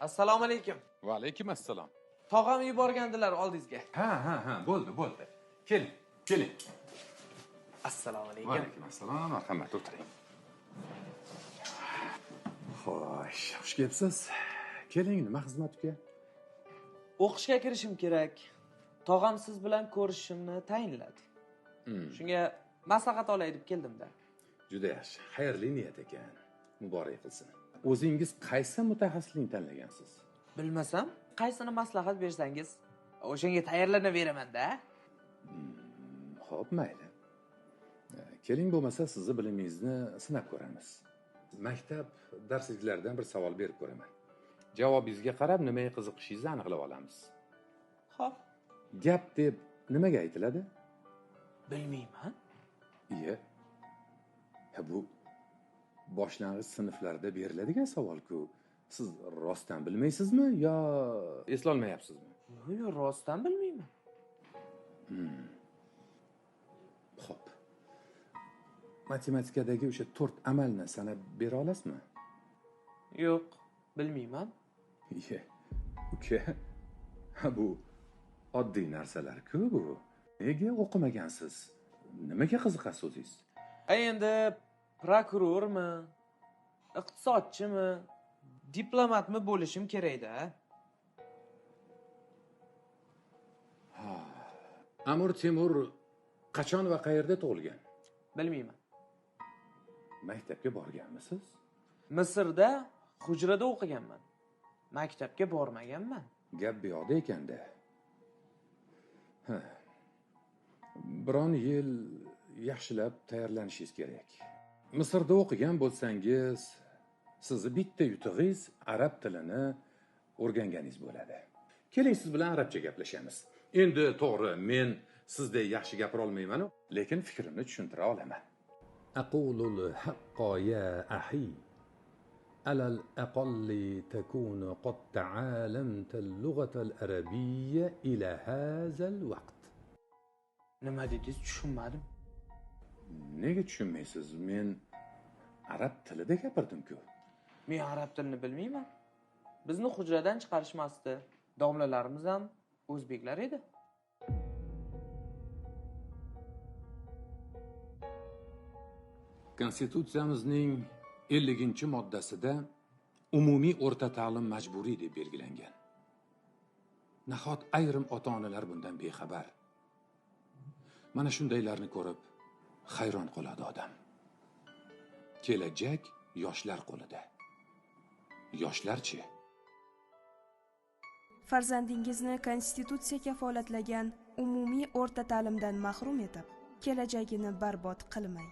Assalomu alaykum. Va alaykum assalom. Tog'am yuborgandilar oldingizga. Ha, bo'ldi. Keling. Assalomu alaykum. Va alaykum assalom. Marhamat, o'tiring. Xo'sh, xush kelibsiz. Keling, nima xizmat uka? O'qishga kirishim kerak. Tog'am siz bilan ko'rishishimni tayinladi. Shunga maslahat olay deb keldim-da. Juda yaxshi. Xayrli niyat ekan. Muborak qilsin. O'zingiz qaysi mutaxassislikni tanlagansiz? Bilmasam, qaysini maslahat bersangiz, o'shanga tayyorlanaveraman-da. Xo'p, mayli. Keling bo'lmasa sizni bilimingizni sinab ko'ramiz. Maktab darsliklaridan bir savol berib ko'raman. Javobingizga qarab nimaga qiziqishingizni aniqlab olamiz. Xo'p. Gap deb nimaga aytiladi? Bilmayman. Iye. Bu boshlang'ich sinflarda beriladigan savol-ku. Siz rostdan bilmaysizmi yo eslolmayapsizmi? Yo'q, rostdan bilmayman. Xo'p. Matematikadagi o'sha 4 amalni sanab bera olasizmi? Yo'q, bilmayman. Iye. Uka. Bu oddiy narsalar-ku bu. Nega o'qimagansiz? Nimaga qiziqasiz o'zingiz? Endi prokurormi, iqtisodchimi, diplomatmi bo'lishim kerak-da. Amir Temur qachon va qayerda tug'ilgan? Bilmayman. Maktabga borganmisiz? Misrda hujrada o'qiganman. Maktabga bormaganman. Gap bu yoqda ekanda. Biron yil yaxshilab tayyorlanishingiz kerak. Misrda o'qigan bo'lsangiz, sizni bitta yutug'ingiz arab tilini o'rganganingiz bo'ladi. Keling, siz bilan arabcha gaplashamiz. Endi to'g'ri, men sizdek yaxshi gapira olmayman, lekin fikrimni tushuntira olaman. Aqulul haqqo ya ahi. Alal aqalli takunu qad ta'alamta al-lughata al-arabiyya ila hadha al-vaqt. Nima dedingiz, tushunmadim. Nega tushunmaysiz? Men arab tilida gapirdim-ku. Men arab tilini bilmayman. Bizni hujradan chiqarishmasdi. Domlalarimiz ham o'zbeklar edi. Konstitutsiyamizning 50-moddasida umumiy o'rta ta'lim majburiy deb belgilangan. Nahot ayrim ota-onalar bundan bexabar. Mana shundaylarni ko'rib hayron qoladi odam. Kelajak yoshlar qo'lida. Yoshlarchi? Farzandingizni konstitutsiya kafolatlagan umumiy o'rta ta'limdan mahrum etib, kelajagini barbod qilmang.